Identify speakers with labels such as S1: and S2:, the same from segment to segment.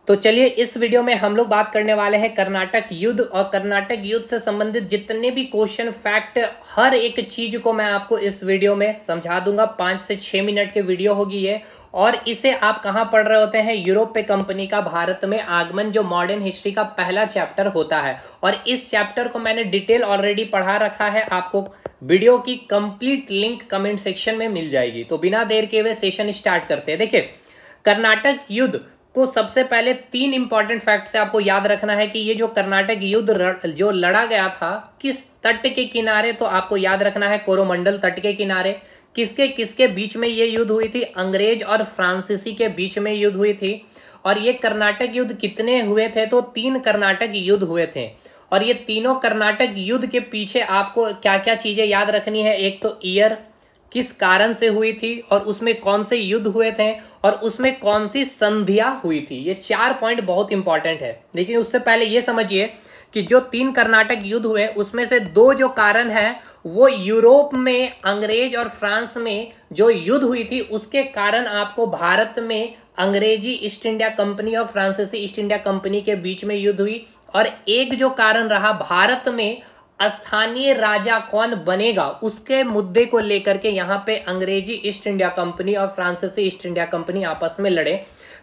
S1: तो चलिए इस वीडियो में हम लोग बात करने वाले हैं कर्नाटक युद्ध और कर्नाटक युद्ध से संबंधित जितने भी क्वेश्चन फैक्ट हर एक चीज को मैं आपको इस वीडियो में समझा दूंगा। 5 से 6 मिनट की वीडियो होगी ये। और इसे आप कहाँ पढ़ रहे होते हैं? यूरोप कंपनी का भारत में आगमन, जो मॉडर्न हिस्ट्री का पहला चैप्टर होता है। और इस चैप्टर को मैंने डिटेल ऑलरेडी पढ़ा रखा है, आपको वीडियो की कंप्लीट लिंक कमेंट सेक्शन में मिल जाएगी। तो बिना देर के हुए सेशन स्टार्ट करते हैं। देखिए, कर्नाटक युद्ध को सबसे पहले 3 इंपॉर्टेंट फैक्ट से आपको याद रखना है कि ये जो कर्नाटक युद्ध जो लड़ा गया था किस तट के किनारे, तो आपको याद रखना है कोरोमंडल तट के किनारे। किसके किसके बीच में ये युद्ध हुई थी? अंग्रेज और फ्रांसीसी के बीच में युद्ध हुई थी। और ये कर्नाटक युद्ध कितने हुए थे? तो 3 कर्नाटक युद्ध हुए थे। और ये तीनों कर्नाटक युद्ध के पीछे आपको क्या क्या चीजें याद रखनी है? एक तो ईयर, किस कारण से हुई थी, और उसमें कौन से युद्ध हुए थे, और उसमें कौन सी संधियां हुई थी। ये 4 पॉइंट बहुत इंपॉर्टेंट है। लेकिन उससे पहले ये समझिए कि जो 3 कर्नाटक युद्ध हुए उसमें से 2 जो कारण है वो यूरोप में अंग्रेज और फ्रांस में जो युद्ध हुई थी उसके कारण आपको भारत में अंग्रेजी ईस्ट इंडिया कंपनी और फ्रांसीसी ईस्ट इंडिया कंपनी के बीच में युद्ध हुई। और एक जो कारण रहा भारत में स्थानीय राजा कौन बनेगा उसके मुद्दे को लेकर के यहाँ पे अंग्रेजी ईस्ट इंडिया कंपनी और फ्रांसीसी ईस्ट इंडिया कंपनी आपस में लड़े।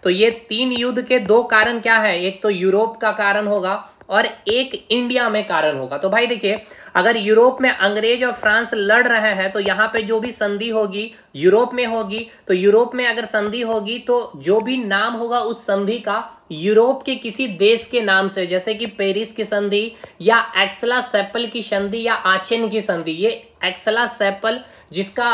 S1: तो ये 3 युद्ध के 2 कारण क्या है? एक तो यूरोप का कारण होगा और एक इंडिया में कारण होगा। तो भाई देखिए, अगर यूरोप में अंग्रेज और फ्रांस लड़ रहे हैं तो यहाँ पे जो भी संधि होगी यूरोप में होगी। तो यूरोप में अगर संधि होगी तो जो भी नाम होगा उस संधि का यूरोप के किसी देश के नाम से, जैसे कि पेरिस की संधि या एक्सला सेपल की संधि या आचेन की संधि। ये एक्सला सेपल जिसका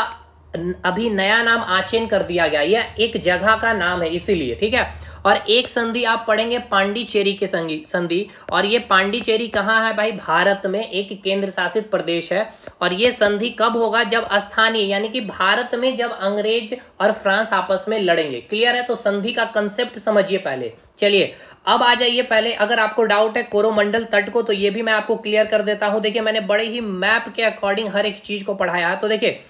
S1: अभी नया नाम आचेन कर दिया गया, यह एक जगह का नाम है इसीलिए, ठीक है। और एक संधि आप पढ़ेंगे पांडिचेरी के संधि। और ये पांडिचेरी कहाँ है भाई? भारत में एक केंद्र शासित प्रदेश है। और ये संधि कब होगा? जब स्थानीय यानी कि भारत में जब अंग्रेज और फ्रांस आपस में लड़ेंगे। क्लियर है? तो संधि का कंसेप्ट समझिए पहले। चलिए अब आ जाइए पहले, अगर आपको डाउट है कोरोमंडल तट को तो ये भी मैं आपको क्लियर कर देता हूं। देखिए, मैंने बड़े ही मैप के अकॉर्डिंग हर एक चीज को पढ़ाया है। तो देखिए,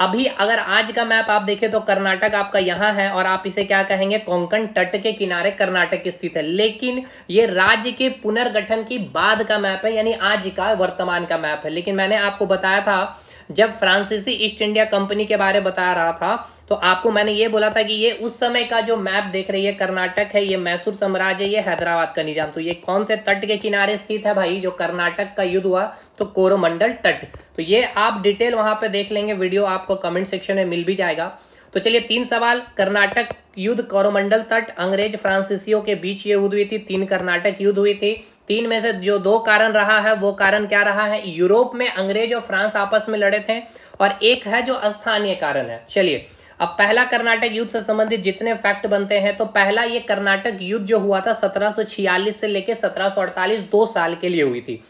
S1: अभी अगर आज का मैप आप देखें तो कर्नाटक आपका यहाँ है और आप इसे क्या कहेंगे? कोंकण तट के किनारे कर्नाटक स्थित है। लेकिन ये राज्य के पुनर्गठन की बाद का मैप है, यानी आज का वर्तमान का मैप है। लेकिन मैंने आपको बताया था, जब फ्रांसीसी ईस्ट इंडिया कंपनी के बारे में बता रहा था तो आपको मैंने ये बोला था कि ये उस समय का जो मैप देख रही है कर्नाटक है, ये मैसूर साम्राज्य, ये हैदराबाद का निजाम। तो ये कौन से तट के किनारे स्थित है भाई? जो कर्नाटक का युद्ध हुआ तो कोरोमंडल तट। तो ये आप डिटेल वहां पे देख लेंगे, वीडियो आपको कमेंट सेक्शन में मिल भी जाएगा। तो चलिए 3 सवाल। कर्नाटक युद्ध, कोरोमंडल तट, अंग्रेज फ्रांसीसियों के बीच ये युद्ध हुई थी। 3 कर्नाटक युद्ध हुई थी। 3 में से जो 2 कारण रहा है वो कारण क्या रहा है? यूरोप में अंग्रेज और फ्रांस आपस में लड़े थे। और एक है जो स्थानीय कारण है। चलिए अब पहला कर्नाटक युद्ध से संबंधित जितने फैक्ट बनते हैं, तो पहला ये कर्नाटक युद्ध जो हुआ था 1746 से लेकर 1748, 2 साल के लिए हुई थी।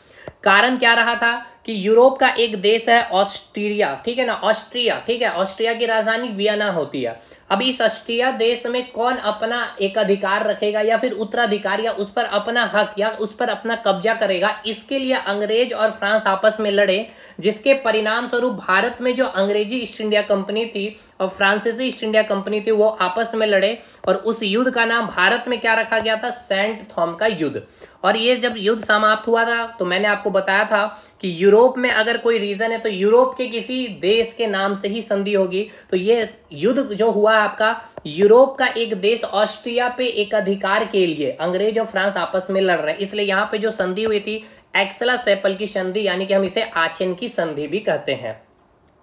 S1: कारण क्या रहा था कि यूरोप का एक देश है ऑस्ट्रिया, ठीक है ना, ऑस्ट्रिया, ठीक है, ऑस्ट्रिया की राजधानी वियना होती है। अब इस ऑस्ट्रिया देश में कौन अपना एक अधिकार रखेगा या फिर उत्तराधिकार या उस पर अपना हक या उस पर अपना कब्जा करेगा, इसके लिए अंग्रेज और फ्रांस आपस में लड़े। जिसके परिणाम स्वरूप भारत में जो अंग्रेजी ईस्ट इंडिया कंपनी थी और फ्रांसीसी ईस्ट इंडिया कंपनी थी वो आपस में लड़े। और उस युद्ध का नाम भारत में क्या रखा गया था? सेंट थॉम का युद्ध। और ये जब युद्ध समाप्त हुआ था तो मैंने आपको बताया था कि यूरोप में अगर कोई रीजन है तो यूरोप के किसी देश के नाम से ही संधि होगी। तो ये युद्ध जो हुआ आपका, यूरोप का एक देश ऑस्ट्रिया पे एक अधिकार के लिए अंग्रेज और फ्रांस आपस में लड़ रहे हैं, इसलिए यहाँ पे जो संधि हुई थी एक्सला सेपल की संधि, यानी कि हम इसे आचेन की संधि भी कहते हैं।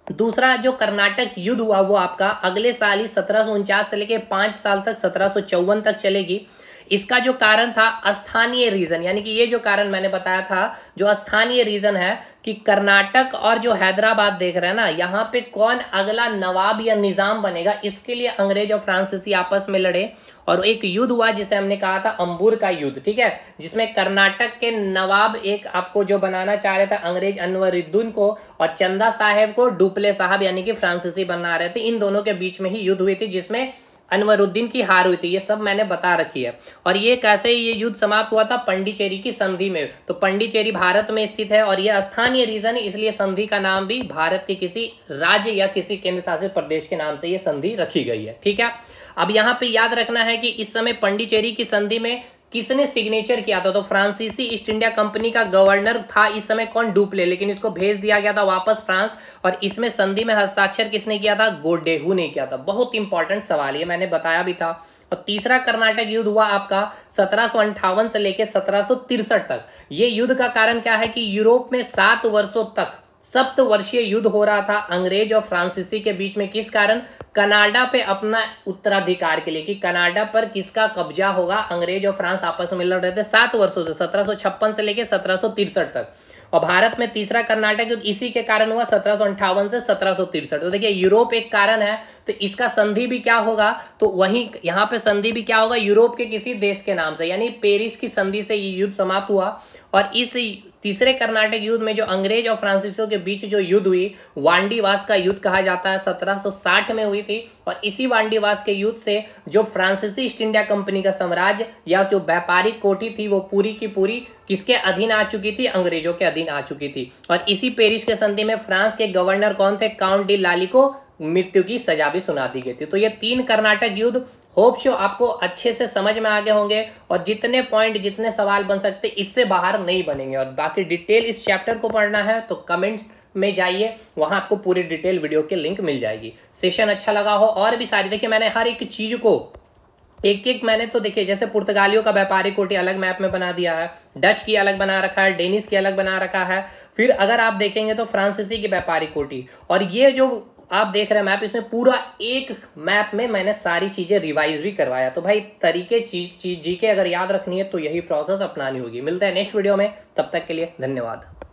S1: दूसरा जो कर्नाटक युद्ध हुआ वो आपका अगले साल ही 1749 से लेकर 5 साल तक 1754 तक चलेगी। इसका जो कारण था स्थानीय रीजन, यानी कि ये जो कारण मैंने बताया था, जो स्थानीय रीजन है कि कर्नाटक और जो हैदराबाद देख रहे हैं ना, यहाँ पे कौन अगला नवाब या निजाम बनेगा, इसके लिए अंग्रेज और फ्रांसीसी आपस में लड़े। और एक युद्ध हुआ जिसे हमने कहा था अंबुर का युद्ध, ठीक है, जिसमें कर्नाटक के नवाब एक आपको जो बनाना चाह रहे थे अंग्रेज अनवरुद्दीन को, और चंदा साहेब को डुप्ले साहब यानी कि फ्रांसीसी बना रहे थे। इन दोनों के बीच में ही युद्ध हुई थी जिसमें अनवरुद्दीन की हार हुई थी। ये सब मैंने बता रखी है। और ये कैसे ये युद्ध समाप्त हुआ था? पांडिचेरी की संधि में। तो पांडिचेरी भारत में स्थित है और यह स्थानीय रीजन है, इसलिए संधि का नाम भी भारत के किसी राज्य या किसी केंद्र शासित प्रदेश के नाम से ये संधि रखी गई है, ठीक है। अब यहाँ पे याद रखना है कि इस समय पांडिचेरी की संधि में किसने सिग्नेचर किया था? तो फ्रांसीसी ईस्ट इंडिया कंपनी का गवर्नर था इस समय कौन? डुप्ले, लेकिन इसको भेज दिया गया था वापस फ्रांस। और इसमें संधि में हस्ताक्षर किसने किया था? गोडेहू ने किया था। बहुत इंपॉर्टेंट सवाल ये, मैंने बताया भी था। और तीसरा कर्नाटक युद्ध हुआ आपका 1758 से लेकर 1763 तक। ये युद्ध का कारण क्या है कि यूरोप में 7 वर्षों तक सप्तवर्षीय युद्ध हो रहा था अंग्रेज और फ्रांसीसी के बीच में। किस कारण? कनाडा पे अपना उत्तराधिकार के लिए, कि कनाडा पर किसका कब्जा होगा। अंग्रेज और फ्रांस आपस में लड़ रहे थे 7 वर्षों से, 1756 से लेकर 1763 तक। और भारत में तीसरा कर्नाटक युद्ध इसी के कारण हुआ 1758 से 1763। तो देखिए यूरोप एक कारण है, तो इसका संधि भी क्या होगा? तो वहीं यहाँ पे संधि भी क्या होगा? यूरोप के किसी देश के नाम से, यानी पेरिस की संधि से ये युद्ध समाप्त हुआ। और इस तीसरे कर्नाटक युद्ध में जो अंग्रेज और फ्रांसीसियों के बीच जो युद्ध हुई, वांडीवास का युद्ध कहा जाता है, 1760 में हुई थी। और इसी वांडीवास के युद्ध से जो फ्रांसीसी ईस्ट इंडिया कंपनी का साम्राज्य या जो व्यापारिक कोठी थी वो पूरी की पूरी किसके अधीन आ चुकी थी? अंग्रेजों के अधीन आ चुकी थी। और इसी पेरिस के संधि में फ्रांस के गवर्नर कौन थे? काउंट डी लाली को मृत्यु की सजा भी सुना दी गई थी। तो ये 3 कर्नाटक युद्ध होप शो आपको अच्छे से समझ में आ गए होंगे, और जितने पॉइंट जितने सवाल बन सकते इससे बाहर नहीं बनेंगे। और बाकी डिटेल इस चैप्टर को पढ़ना है तो कमेंट में जाइए, वहां आपको पूरी डिटेल वीडियो के लिंक मिल जाएगी। सेशन अच्छा लगा हो और भी सारी, देखिए मैंने हर एक चीज को एक एक मैंने तो देखिए जैसे पुर्तगालियों का व्यापारिक कोठी अलग मैप में बना दिया है, डच की अलग बना रखा है, डेनिस की अलग बना रखा है, फिर अगर आप देखेंगे तो फ्रांसीसी की व्यापारिक कोठी। और ये जो आप देख रहे हैं मैप, इसमें पूरा एक मैप में मैंने सारी चीजें रिवाइज भी करवाया। तो भाई तरीके जीके अगर याद रखनी है तो यही प्रोसेस अपनानी होगी। मिलते हैं नेक्स्ट वीडियो में, तब तक के लिए धन्यवाद।